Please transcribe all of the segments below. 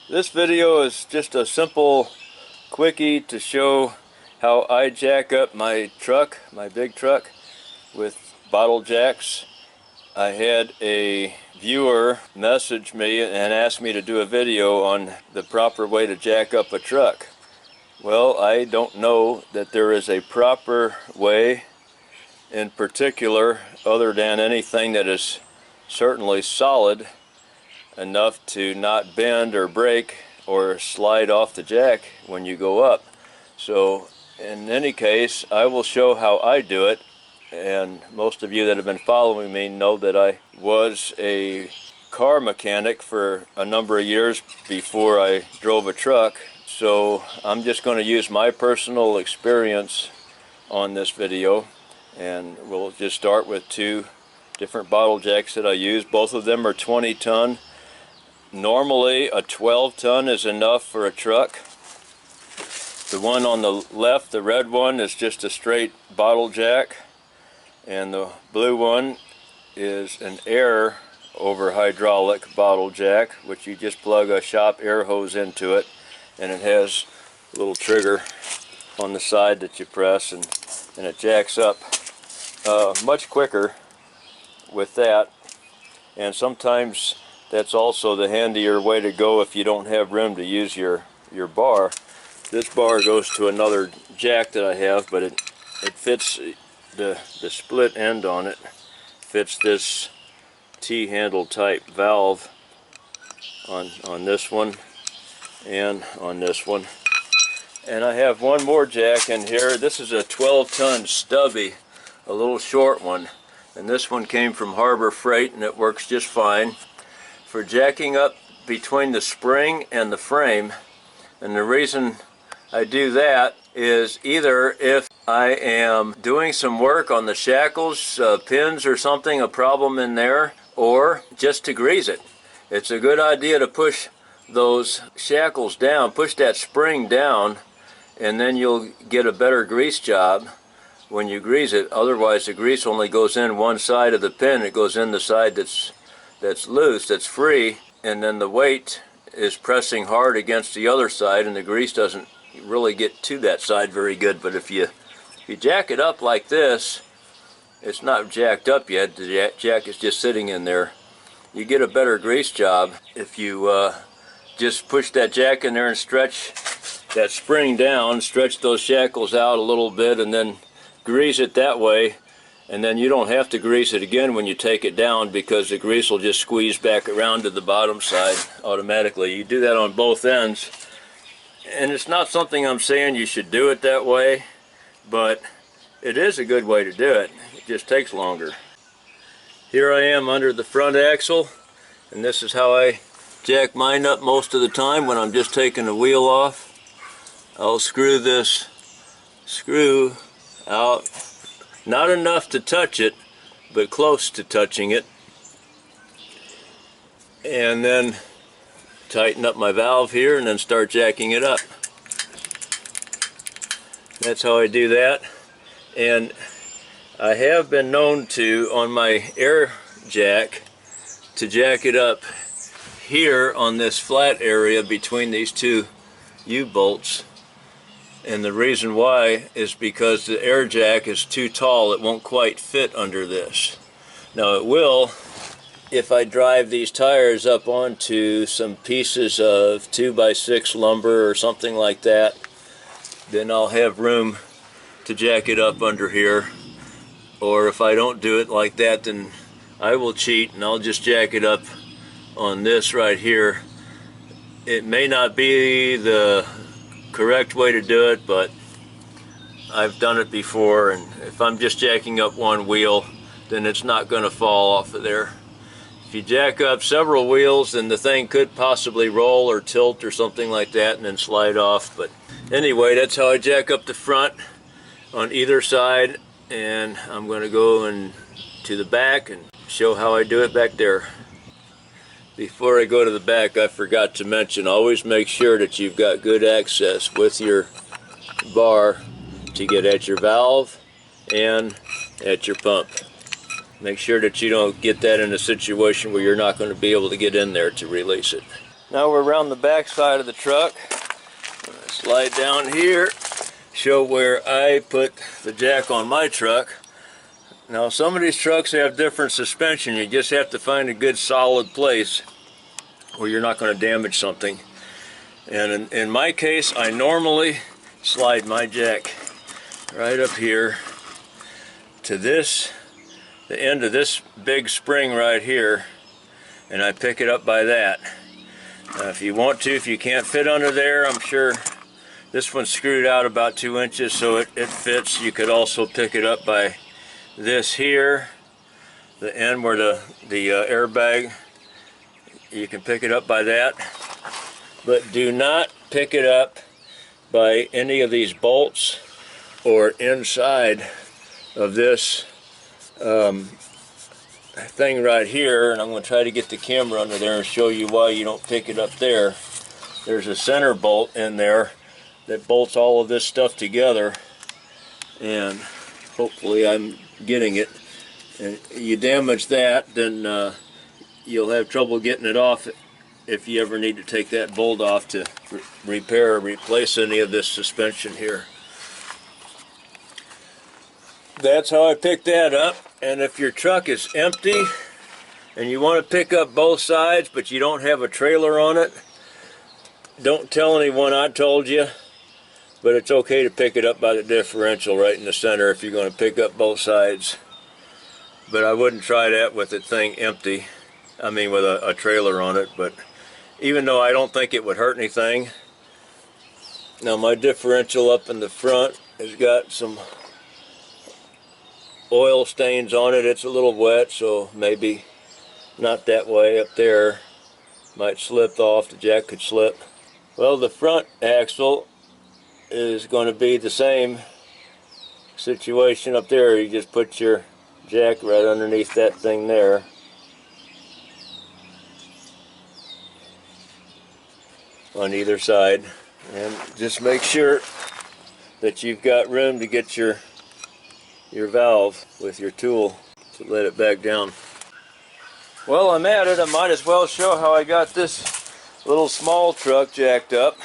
This video is just a simple quickie to show how I jack up my truck, my big truck, with bottle jacks. I had a viewer message me and ask me to do a video on the proper way to jack up a truck. Well, I don't know that there is a proper way in particular other than anything that is certainly solid enough to not bend or break or slide off the jack when you go up. So in any case, I will show how I do it, and most of you that have been following me know that I was a car mechanic for a number of years before I drove a truck. So I'm just going to use my personal experience on this video, and we'll just start with two different bottle jacks that I use. Both of them are 20-ton. Normally a 12-ton is enough for a truck. The one on the left, the red one, is just a straight bottle jack, and the blue one is an air over hydraulic bottle jack, which you just plug a shop air hose into it, and it has a little trigger on the side that you press, and it jacks up much quicker with that. And sometimes that's also the handier way to go if you don't have room to use your bar. This bar goes to another jack that I have, but it fits the split end on it, fits this T-handle type valve on this one and on this one. And I have one more jack in here. This is a 12-ton stubby, a little short one, and this one came from Harbor Freight, and it works just fine for jacking up between the spring and the frame. And the reason I do that is either if I am doing some work on the shackles, pins or something, a problem in there, or just to grease it. It's a good idea to push those shackles down, push that spring down, and then you'll get a better grease job when you grease it. Otherwise the grease only goes in one side of the pin. It goes in the side that's loose, that's free, and then the weight is pressing hard against the other side, and the grease doesn't really get to that side very good. But if you jack it up like this, it's not jacked up yet, the jack is just sitting in there, you get a better grease job if you just push that jack in there and stretch that spring down, stretch those shackles out a little bit, and then grease it that way. And then you don't have to grease it again when you take it down, because the grease will just squeeze back around to the bottom side automatically. You do that on both ends. And it's not something I'm saying you should do it that way, but it is a good way to do it. It just takes longer. Here I am under the front axle, and this is how I jack mine up most of the time when I'm just taking the wheel off. I'll screw this screw out. Not enough to touch it, but close to touching it. And then tighten up my valve here and then start jacking it up. That's how I do that. And I have been known to, on my air jack, to jack it up here on this flat area between these two U-bolts. And the reason why is because the air jack is too tall. It won't quite fit under this. Now it will if I drive these tires up onto some pieces of 2x6 lumber or something like that. Then I'll have room to jack it up under here. Or if I don't do it like that, then I will cheat and I'll just jack it up on this right here. It may not be the correct way to do it, but I've done it before, and if I'm just jacking up one wheel, then it's not going to fall off of there. If you jack up several wheels, then the thing could possibly roll or tilt or something like that and then slide off. But anyway, that's how I jack up the front on either side, and I'm going to go to the back and show how I do it back there. Before I go to the back, I forgot to mention, always make sure that you've got good access with your bar to get at your valve and at your pump. Make sure that you don't get that in a situation where you're not going to be able to get in there to release it. Now we're around the back side of the truck. I'm gonna slide down here, show where I put the jack on my truck. Now some of these trucks have different suspension. You just have to find a good solid place where you're not going to damage something. And in my case, I normally slide my jack right up here to this, the end of this big spring right here, and I pick it up by that. If you want to, if you can't fit under there, I'm sure this one's screwed out about 2 inches so it fits. You could also pick it up by this here, the end where the airbag, you can pick it up by that. But do not pick it up by any of these bolts or inside of this thing right here. And I'm going to try to get the camera under there and show you why you don't pick it up there. There's a center bolt in there that bolts all of this stuff together, and hopefully I'm getting it. And you damage that, then you'll have trouble getting it off if you ever need to take that bolt off to repair or replace any of this suspension here. That's how I picked that up. And if your truck is empty and you want to pick up both sides but you don't have a trailer on it, don't tell anyone I told you, but it's okay to pick it up by the differential right in the center if you're going to pick up both sides. But I wouldn't try that with the thing empty. I mean with a trailer on it. But even though I don't think it would hurt anything. Now my differential up in the front has got some oil stains on it. It's a little wet, so maybe not that way up there. Might slip off, the jack could slip. Well, the front axle is going to be the same situation up there. You just put your jack right underneath that thing there. On either side, and just make sure that you've got room to get your valve with your tool to let it back down. Well, I'm at it. I might as well show how I got this little small truck jacked up.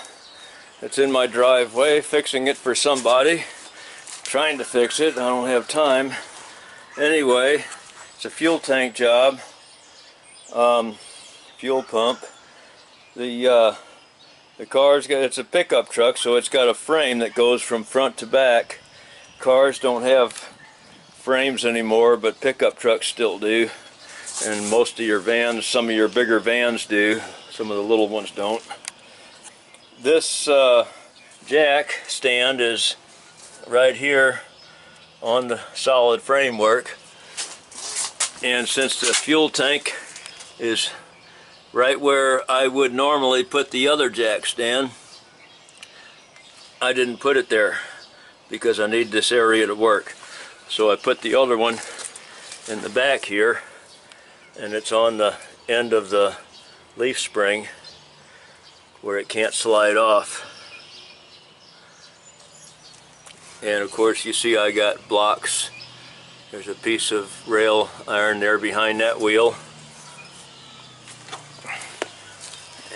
It's in my driveway, fixing it for somebody, trying to fix it. I don't have time. Anyway, it's a fuel tank job, fuel pump. The car's got, it's a pickup truck, so it's got a frame that goes from front to back. Cars don't have frames anymore, but pickup trucks still do. And most of your vans, some of your bigger vans do. Some of the little ones don't. This jack stand is right here on the solid framework. And since the fuel tank is right where I would normally put the other jack stand, I didn't put it there because I need this area to work. So I put the other one in the back here, and it's on the end of the leaf spring where it can't slide off. And of course you see I got blocks. There's a piece of rail iron there behind that wheel.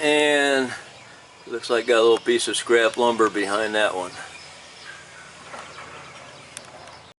And looks like got a little piece of scrap lumber behind that one.